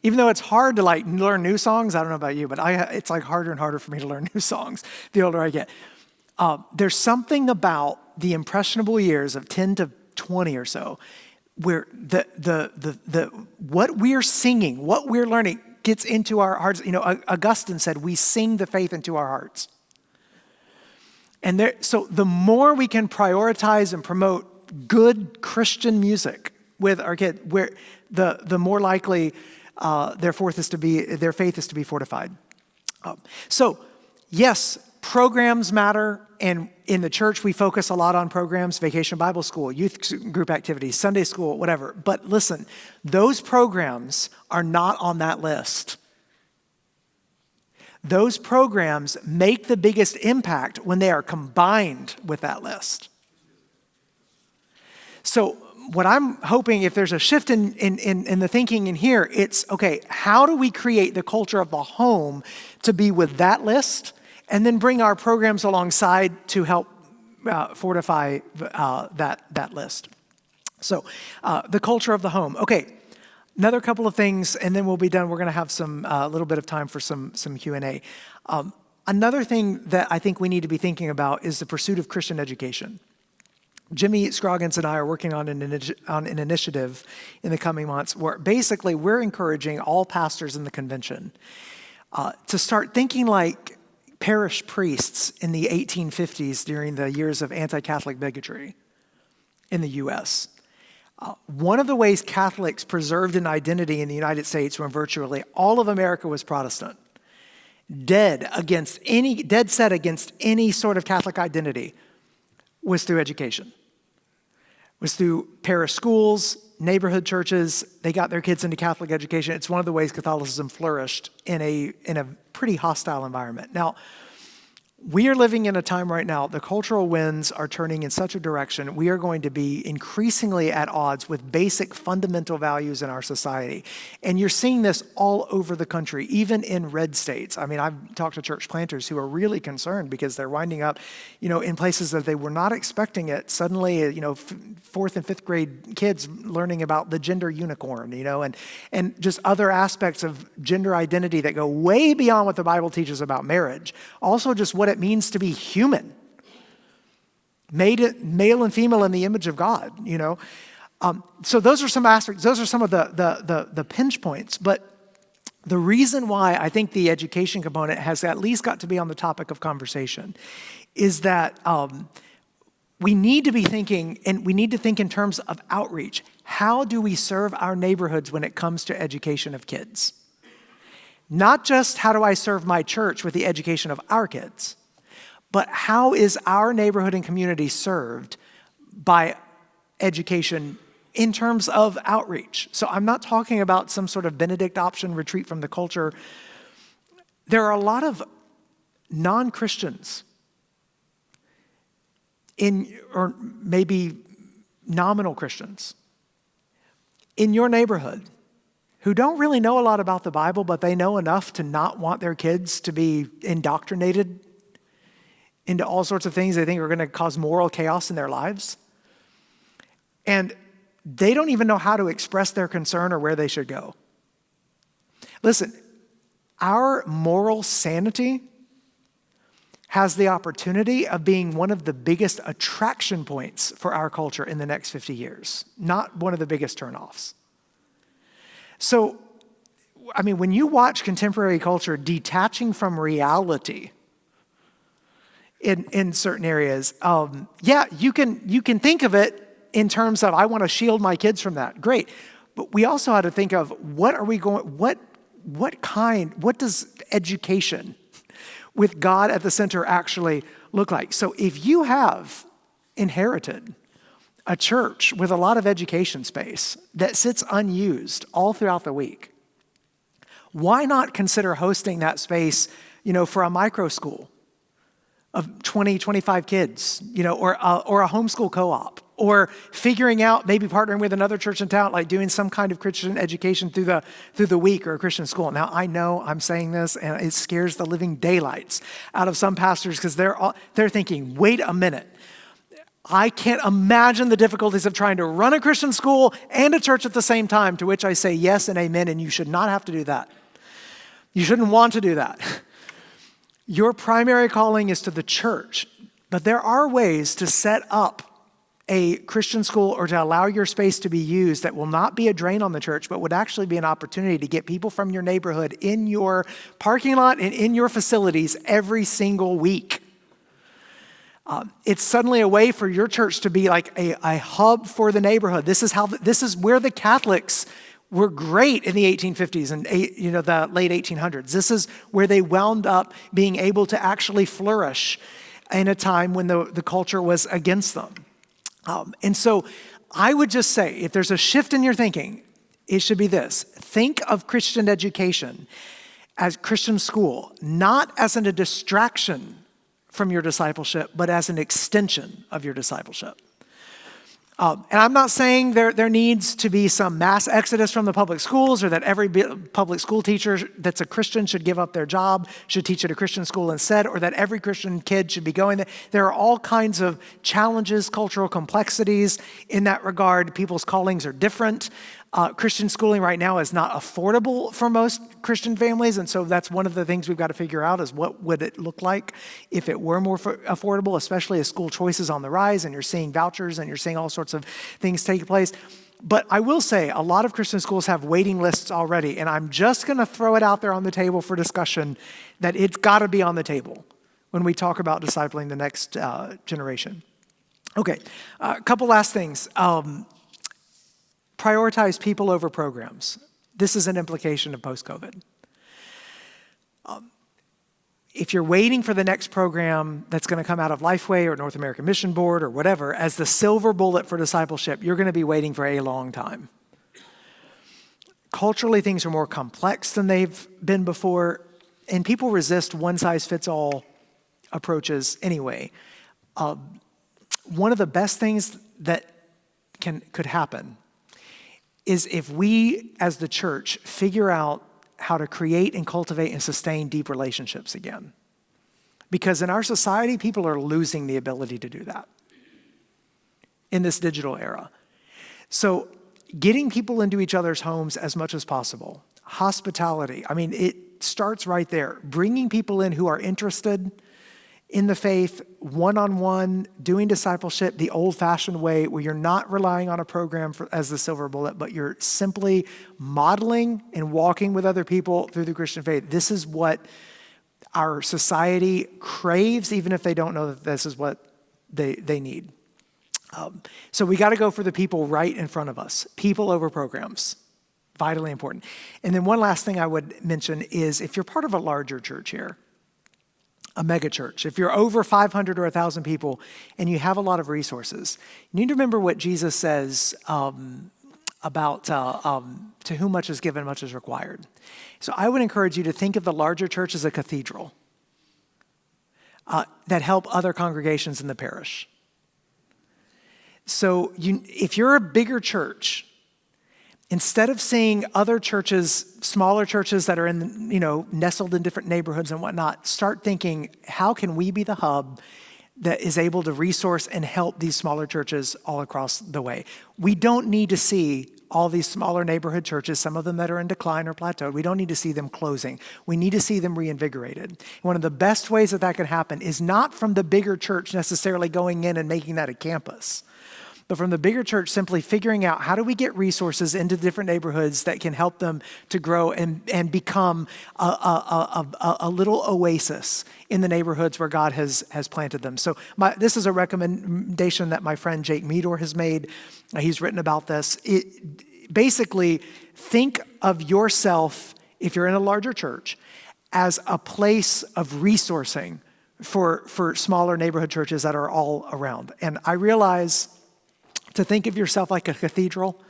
Even though it's hard to learn new songs, I don't know about you, but it's harder and harder for me to learn new songs the older I get. There's something about the impressionable years of 10 to 20 or so where the what we're singing, what we're learning gets into our hearts. Augustine said, we sing the faith into our hearts. And so the more we can prioritize and promote good Christian music with our kids, where the more likely their faith is to be fortified. So yes, programs matter, and in the church we focus a lot on programs, Vacation Bible School, youth group activities, Sunday school, whatever. But listen, those programs are not on that list. Those programs make the biggest impact when they are combined with that list. So what I'm hoping, if there's a shift in the thinking in here, it's, okay, how do we create the culture of the home to be with that list, and then bring our programs alongside to help fortify that list? So the culture of the home. Okay, another couple of things, and then we'll be done. We're going to have a little bit of time for some Q&A. Another thing that I think we need to be thinking about is the pursuit of Christian education. Jimmy Scroggins and I are working on an initiative in the coming months where basically we're encouraging all pastors in the convention to start thinking like parish priests in the 1850s during the years of anti-Catholic bigotry in the U.S. One of the ways Catholics preserved an identity in the United States when virtually all of America was Protestant, dead set against any sort of Catholic identity, was through education. Was through parish schools, neighborhood churches. They got their kids into Catholic education. It's one of the ways Catholicism flourished in a pretty hostile environment. Now, we are living in a time right now, the cultural winds are turning in such a direction, we are going to be increasingly at odds with basic fundamental values in our society. And you're seeing this all over the country, even in red states. I mean, I've talked to church planters who are really concerned because they're winding up, in places that they were not expecting it. Suddenly, fourth and fifth grade kids learning about the gender unicorn, and just other aspects of gender identity that go way beyond what the Bible teaches about marriage. Also just what it means to be human, made male and female in the image of God, So those are some aspects, those are some of the pinch points. But the reason why I think the education component has at least got to be on the topic of conversation is that we need to be thinking, and we need to think in terms of outreach. How do we serve our neighborhoods when it comes to education of kids? Not just how do I serve my church with the education of our kids, but how is our neighborhood and community served by education in terms of outreach? So I'm not talking about some sort of Benedict option retreat from the culture. There are a lot of non-Christians or maybe nominal Christians in your neighborhood who don't really know a lot about the Bible, but they know enough to not want their kids to be indoctrinated into all sorts of things they think are going to cause moral chaos in their lives. And they don't even know how to express their concern or where they should go. Listen, our moral sanity has the opportunity of being one of the biggest attraction points for our culture in the next 50 years, not one of the biggest turnoffs. So, I mean, when you watch contemporary culture detaching from reality in certain areas, you can think of it in terms of, I want to shield my kids from that. Great. But we also had to think of what does education with God at the center actually look like? So if you have inherited a church with a lot of education space that sits unused all throughout the week, why not consider hosting that space, for a micro school of 20, 25 kids, or a homeschool co-op, or figuring out, maybe partnering with another church in town, like doing some kind of Christian education through the week or a Christian school. Now, I know I'm saying this and it scares the living daylights out of some pastors because they're thinking, wait a minute. I can't imagine the difficulties of trying to run a Christian school and a church at the same time, to which I say yes and amen, and you should not have to do that. You shouldn't want to do that. Your primary calling is to the church, but there are ways to set up a Christian school or to allow your space to be used that will not be a drain on the church, but would actually be an opportunity to get people from your neighborhood in your parking lot and in your facilities every single week. It's suddenly a way for your church to be like a hub for the neighborhood. This is where the Catholics were great in the 1850s and the late 1800s. This is where they wound up being able to actually flourish in a time when the culture was against them. And so I would just say, if there's a shift in your thinking, it should be this. Think of Christian education as Christian school, not as a distraction from your discipleship, but as an extension of your discipleship. And I'm not saying there needs to be some mass exodus from the public schools, or that every public school teacher that's a Christian should give up their job, should teach at a Christian school instead, or that every Christian kid should be going there. There are all kinds of challenges, cultural complexities in that regard. People's callings are different. Christian schooling right now is not affordable for most Christian families, and so that's one of the things we've got to figure out is what would it look like if it were more affordable, especially as school choice is on the rise and you're seeing vouchers and you're seeing all sorts of things take place. But I will say a lot of Christian schools have waiting lists already, and I'm just going to throw it out there on the table for discussion that it's got to be on the table when we talk about discipling the next generation. Okay, a couple last things. prioritize people over programs. This is an implication of post-COVID. If you're waiting for the next program that's going to come out of Lifeway or North American Mission Board or whatever as the silver bullet for discipleship, you're going to be waiting for a long time. Culturally, things are more complex than they've been before, and people resist one-size-fits-all approaches anyway. One of the best things that could happen is if we, as the church, figure out how to create and cultivate and sustain deep relationships again. Because in our society, people are losing the ability to do that in this digital era. So getting people into each other's homes as much as possible. Hospitality, I mean, it starts right there. Bringing people in who are interested in the faith, one-on-one, doing discipleship the old-fashioned way where you're not relying on a program as the silver bullet, but you're simply modeling and walking with other people through the Christian faith. This is what our society craves, even if they don't know that this is what they need. So we got to go for the people right in front of us. People over programs. Vitally important. And then one last thing I would mention is if you're part of a larger church here, a mega church, if you're over 500 or 1,000 people and you have a lot of resources, you need to remember what Jesus says about to whom much is given, much is required. So I would encourage you to think of the larger church as a cathedral that help other congregations in the parish. So if you're a bigger church, instead of seeing other churches, smaller churches that are nestled in different neighborhoods and whatnot, start thinking, how can we be the hub that is able to resource and help these smaller churches all across the way? We don't need to see all these smaller neighborhood churches, some of them that are in decline or plateaued. We don't need to see them closing. We need to see them reinvigorated. One of the best ways that can happen is not from the bigger church necessarily going in and making that a campus, but from the bigger church simply figuring out how do we get resources into different neighborhoods that can help them to grow and become a little oasis in the neighborhoods where God has planted them. So this is a recommendation that my friend Jake Meador has made. He's written about this. Basically, think of yourself, if you're in a larger church, as a place of resourcing for smaller neighborhood churches that are all around. And I realize to think of yourself like a cathedral,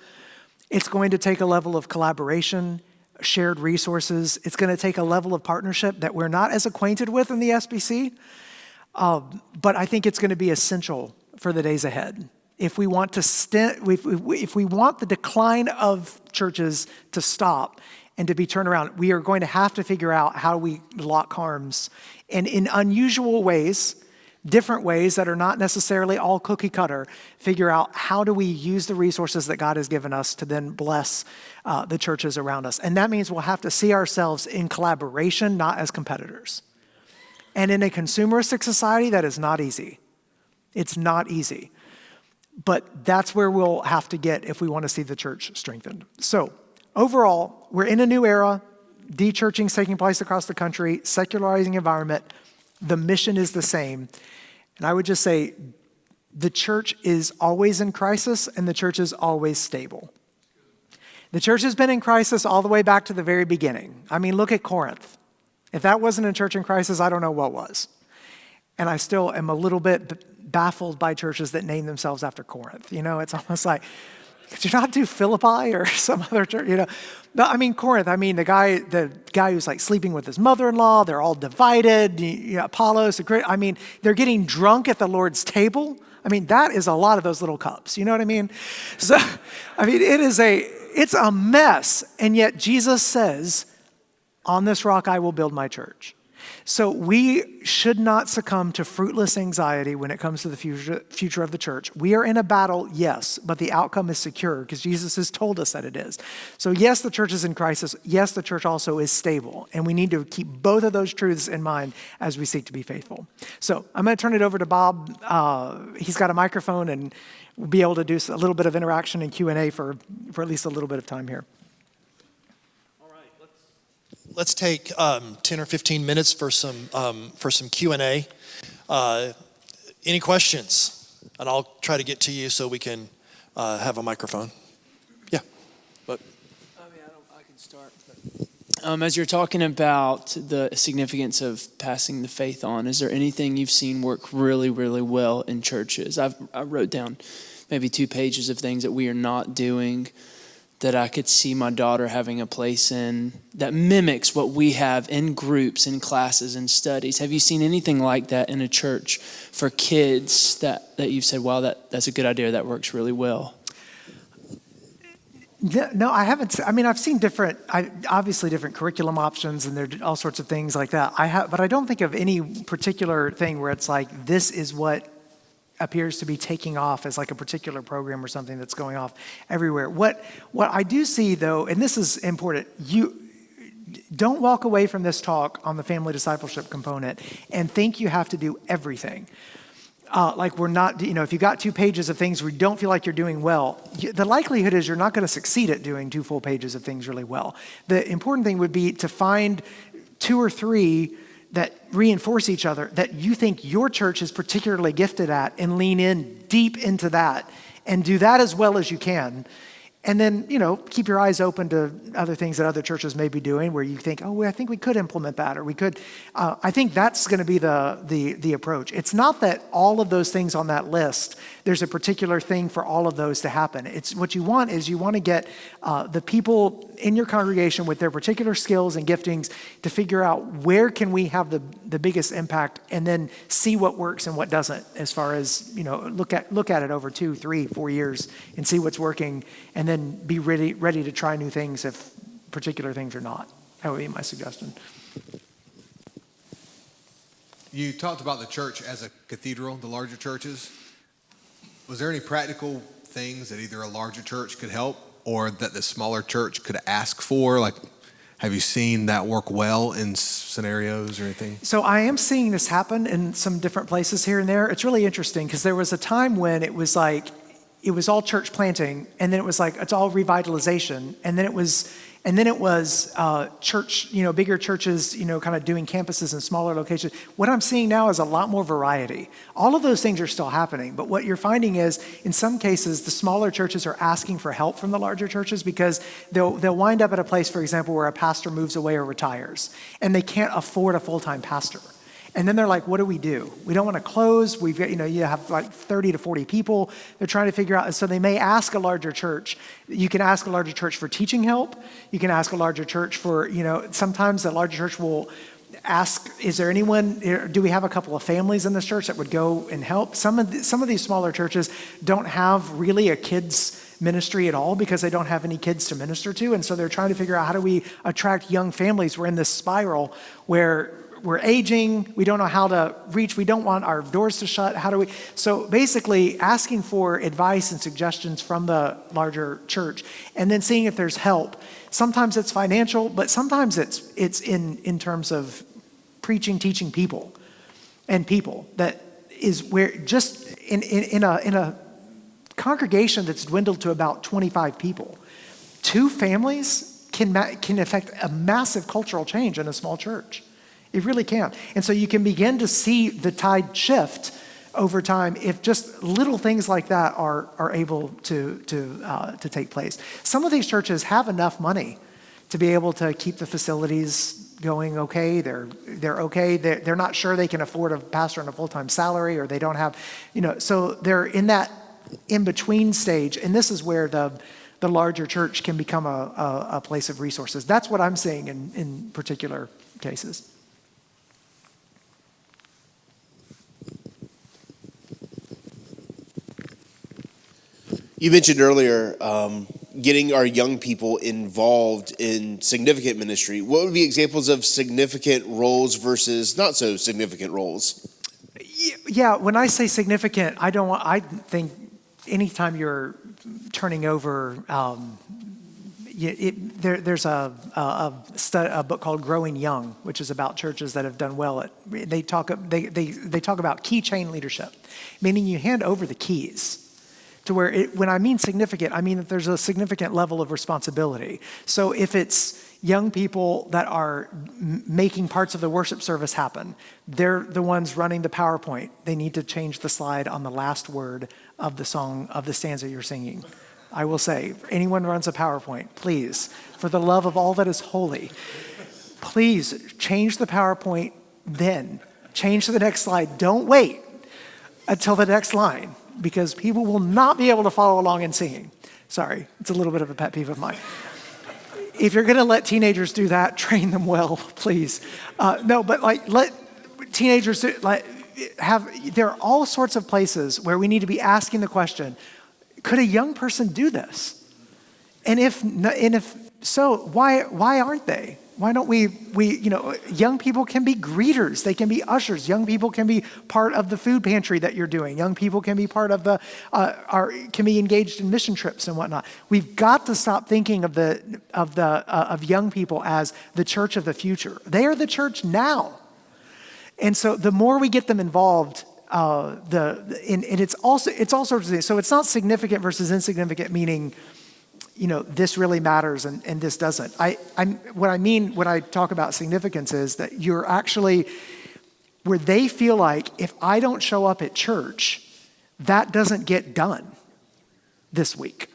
it's going to take a level of collaboration, shared resources. It's going to take a level of partnership that we're not as acquainted with in the SBC, but I think it's going to be essential for the days ahead. If we want if we want the decline of churches to stop and to be turned around, we are going to have to figure out how we lock arms and in unusual ways, different ways that are not necessarily all cookie cutter, figure out how do we use the resources that God has given us to then bless the churches around us. And that means we'll have to see ourselves in collaboration, not as competitors. And in a consumeristic society, that is not easy. It's not easy. But that's where we'll have to get if we want to see the church strengthened. So overall, we're in a new era. De-churching is taking place across the country, secularizing environment. The mission is the same. And I would just say the church is always in crisis and the church is always stable. The church has been in crisis all the way back to the very beginning. I mean, look at Corinth. If that wasn't a church in crisis, I don't know what was. And I still am a little bit baffled by churches that name themselves after Corinth. It's almost like, could you not do Philippi or some other church? No, I mean, Corinth, the guy who's like sleeping with his mother-in-law, they're all divided, Apollos, they're getting drunk at the Lord's table. That is a lot of those little cups, you know what I mean? So, it's a mess. And yet Jesus says, on this rock I will build my church. So we should not succumb to fruitless anxiety when it comes to the future of the church. We are in a battle, yes, but the outcome is secure because Jesus has told us that it is. So yes, the church is in crisis. Yes, the church also is stable. And we need to keep both of those truths in mind as we seek to be faithful. So I'm going to turn it over to Bob. He's got a microphone and we'll be able to do a little bit of interaction and Q&A for at least a little bit of time here. Let's take 10 or 15 minutes for some Q&A. Any questions? And I'll try to get to you so we can have a microphone. Yeah. But I can start. As you're talking about the significance of passing the faith on, is there anything you've seen work really, really well in churches? I wrote down maybe 2 pages of things that we are not doing that I could see my daughter having a place in that mimics what we have in groups, in classes, and studies. Have you seen anything like that in a church for kids that you've said, wow, that's a good idea, that works really well? No, I haven't. I mean, I've seen obviously different curriculum options, and there are all sorts of things like that. But I don't think of any particular thing where it's like, this is what appears to be taking off as like a particular program or something that's going off everywhere. What I do see, though, and this is important, you don't walk away from this talk on the family discipleship component and think you have to do everything. Like we're not, if you got 2 pages of things where you don't feel like you're doing well, the likelihood is you're not going to succeed at doing 2 full pages of things really well. The important thing would be to find 2 or 3 that reinforce each other, that you think your church is particularly gifted at, and lean in deep into that and do that as well as you can. And then, keep your eyes open to other things that other churches may be doing where you think, I think we could implement that, or we could. I think that's going to be the approach. It's not that all of those things on that list, there's a particular thing for all of those to happen. It's what you want is you want to get the people in your congregation with their particular skills and giftings to figure out where can we have the biggest impact, and then see what works and what doesn't, as far as, look at it over 2, 3, 4 years and see what's working, and then be ready to try new things if particular things are not. That would be my suggestion. You talked about the church as a cathedral, the larger churches. Was there any practical things that either a larger church could help or that the smaller church could ask for? Like, have you seen that work well in scenarios or anything? So I am seeing this happen in some different places here and there. It's really interesting because there was a time when it was all church planting, and then it was like it's all revitalization, and then it was church, bigger churches, kind of doing campuses in smaller locations. What I'm seeing now is a lot more variety. All of those things are still happening, but what you're finding is, in some cases, the smaller churches are asking for help from the larger churches because they'll wind up at a place, for example, where a pastor moves away or retires, and they can't afford a full-time pastor. And then they're like, what do? We don't want to close. We've got, you have like 30 to 40 people. They're trying to figure out. So they may ask a larger church. You can ask a larger church for teaching help. You can ask a larger church for, sometimes the larger church will ask, is there anyone, do we have a couple of families in this church that would go and help? Some of these smaller churches don't have really a kids ministry at all because they don't have any kids to minister to. And so they're trying to figure out, how do we attract young families? We're in this spiral where we're aging, we don't know how to reach, we don't want our doors to shut, how do we? So basically asking for advice and suggestions from the larger church, and then seeing if there's help. Sometimes it's financial, but sometimes it's in terms of preaching, teaching people, that is where just in a congregation that's dwindled to about 25 people, 2 families can affect a massive cultural change in a small church. It really can. And so you can begin to see the tide shift over time if just little things like that are able to take place. Some of these churches have enough money to be able to keep the facilities going okay. They're okay. They're not sure they can afford a pastor on a full-time salary, or they don't have, so they're in that in-between stage. And this is where the larger church can become a place of resources. That's what I'm seeing in particular cases. You mentioned earlier getting our young people involved in significant ministry. What would be examples of significant roles versus not so significant roles? Yeah, when I say significant, I think anytime you're turning over, there's a book called Growing Young, which is about churches that have done well. They talk about key chain leadership, meaning you hand over the keys. To where, when I mean significant, I mean that there's a significant level of responsibility. So if it's young people that are making parts of the worship service happen, they're the ones running the PowerPoint. They need to change the slide on the last word of the song, of the stanza you're singing. I will say, if anyone runs a PowerPoint, please, for the love of all that is holy, please change the PowerPoint then. Change to the next slide. Don't wait until the next line, because people will not be able to follow along in singing. Sorry, it's a little bit of a pet peeve of mine. If you're going to let teenagers do that, train them well, please. No, but let teenagers do, there are all sorts of places where we need to be asking the question, could a young person do this? And if so, why aren't they? Why don't we, young people can be greeters, they can be ushers, young people can be part of the food pantry that you're doing, young people can be part of can be engaged in mission trips and whatnot. We've got to stop thinking of young people as the church of the future. They are the church now. And so the more we get them involved, and it's all sorts of things. So it's not significant versus insignificant, meaning, this really matters and this doesn't. What I mean when I talk about significance is that you're actually, where they feel like if I don't show up at church, that doesn't get done this week.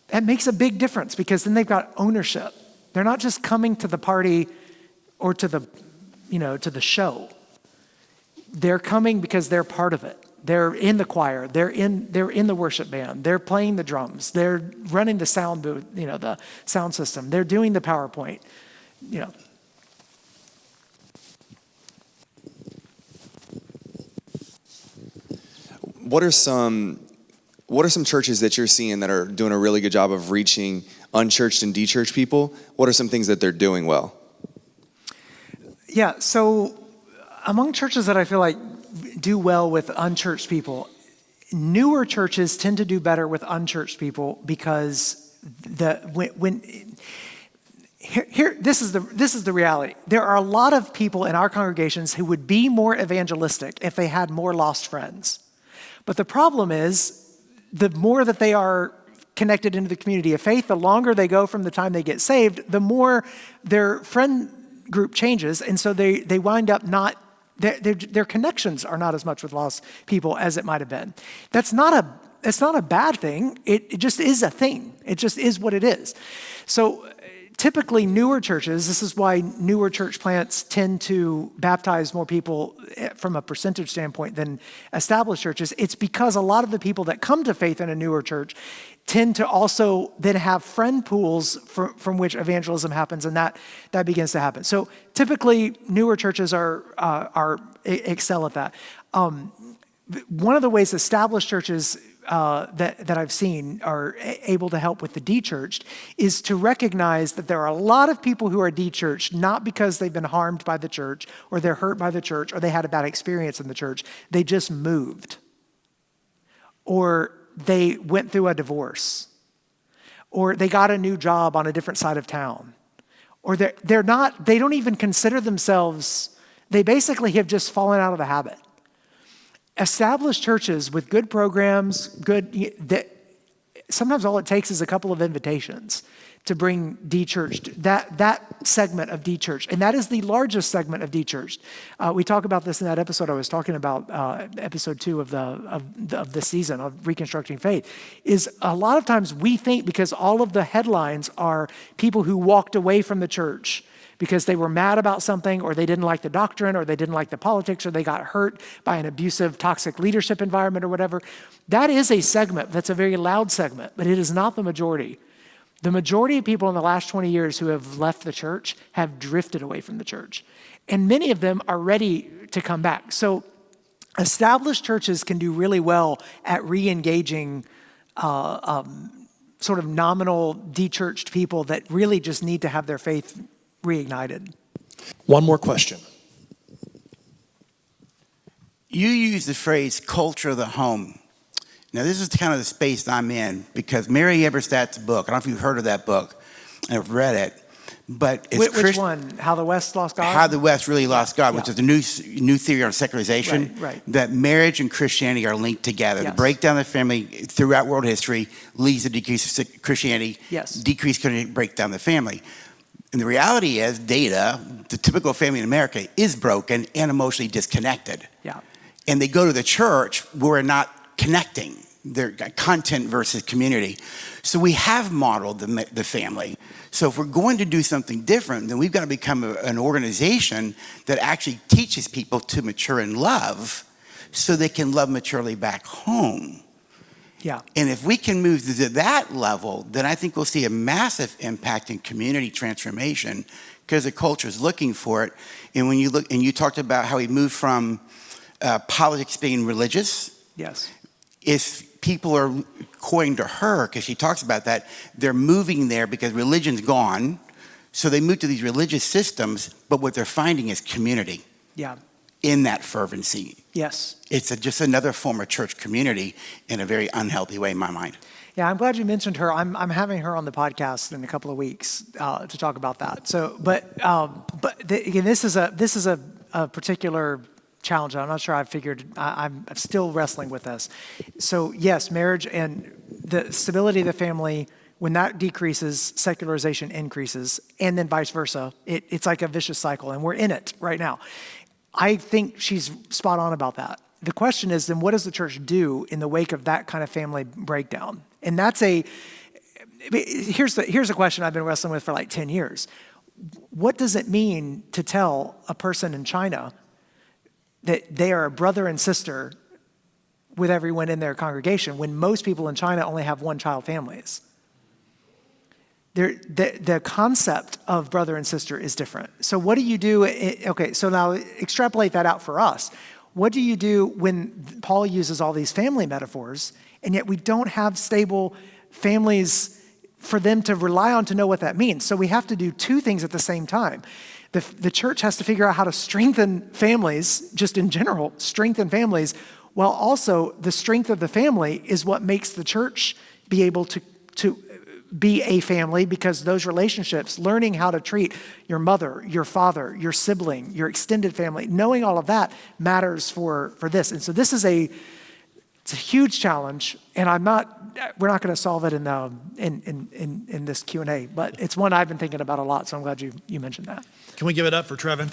That makes a big difference, because then they've got ownership. They're not just coming to the party or to the show. They're coming because they're part of it. They're in the choir. They're in the worship band. They're playing the drums. They're running the sound booth, the sound system. They're doing the PowerPoint. What are some churches that you're seeing that are doing a really good job of reaching unchurched and dechurched people? What are some things that they're doing well? Yeah, so among churches that I feel like do well with unchurched people, newer churches tend to do better with unchurched people, because this is the reality. There are a lot of people in our congregations who would be more evangelistic if they had more lost friends. But the problem is, the more that they are connected into the community of faith, the longer they go from the time they get saved, the more their friend group changes, and so they wind up not. Their connections are not as much with lost people as it might have been. It's not a bad thing. It just is a thing. It just is what it is. So typically newer churches, this is why newer church plants tend to baptize more people from a percentage standpoint than established churches. It's because a lot of the people that come to faith in a newer church tend to also then have friend pools from which evangelism happens, and that begins to happen. So typically, newer churches excel at that. One of the ways established churches that I've seen are able to help with the de-churched is to recognize that there are a lot of people who are de-churched, not because they've been harmed by the church, or they're hurt by the church, or they had a bad experience in the church. They just moved, or they went through a divorce, or they got a new job on a different side of town, or they don't even consider themselves, they basically have just fallen out of the habit. Established churches with good programs, sometimes all it takes is a couple of invitations to bring de-churched, that segment of de-churched. And that is the largest segment of de-churched. We talk about this in that episode I was talking about, episode 2 of the season of Reconstructing Faith, is a lot of times we think, because all of the headlines are people who walked away from the church because they were mad about something, or they didn't like the doctrine, or they didn't like the politics, or they got hurt by an abusive, toxic leadership environment or whatever. That is a segment that's a very loud segment, but it is not the majority. The majority of people in the last 20 years who have left the church have drifted away from the church. And many of them are ready to come back. So established churches can do really well at re-engaging sort of nominal de-churched people that really just need to have their faith reignited. One more question. You use the phrase culture of the home. Now, this is kind of the space I'm in, because Mary Eberstadt's book, I don't know if you've heard of that book, I've read it, but it's Which one? How the West Lost God? How the West Really Lost God, Yeah. which is a new theory on secularization, Right. that marriage and Christianity are linked together. Yes. The breakdown of the family throughout world history leads to decrease of Christianity, Yes. decrease Christianity, breakdown the family. And the reality is, the typical family in America is broken and emotionally disconnected. Yeah. And they go to the church where we're not connecting. their content versus community. So we have modeled the family. So if we're going to do something different, then we've got to become an organization that actually teaches people to mature in love so they can love maturely back home. Yeah. And if we can move to that level, then I think we'll see a massive impact in community transformation because the culture is looking for it. And when you look, and you talked about how we moved from politics being religious. Yes. If people are, according to her, because she talks about that, they're moving there because religion's gone. So they move to these religious systems, but what they're finding is community. Yeah. In that fervency. Yes. It's just another form of church community in a very unhealthy way in my mind. Yeah, I'm glad you mentioned her. I'm having her on the podcast in a couple of weeks to talk about that. So, again, this is a particular challenge. I'm not sure I've figured. I'm still wrestling with this. So, yes, marriage and the stability of the family. When that decreases, secularization increases, and then vice versa. It's like a vicious cycle, and we're in it right now. I think she's spot on about that. The question is, then what does the church do in the wake of that kind of family breakdown? And here's a question I've been wrestling with for like 10 years. What does it mean to tell a person in China that they are a brother and sister with everyone in their congregation when most people in China only have one-child families? The concept of brother and sister is different. So what do you do? Okay, so now extrapolate that out for us. What do you do when Paul uses all these family metaphors, and yet we don't have stable families for them to rely on to know what that means? So we have to do two things at the same time. The church has to figure out how to strengthen families, just in general, strengthen families, while also the strength of the family is what makes the church be able to be a family, because those relationships, learning how to treat your mother, your father, your sibling, your extended family, knowing all of that matters for this. And so it's a huge challenge, and we're not going to solve it in this Q&A, but it's one I've been thinking about a lot, so I'm glad you mentioned that. Can we give it up for Trevin?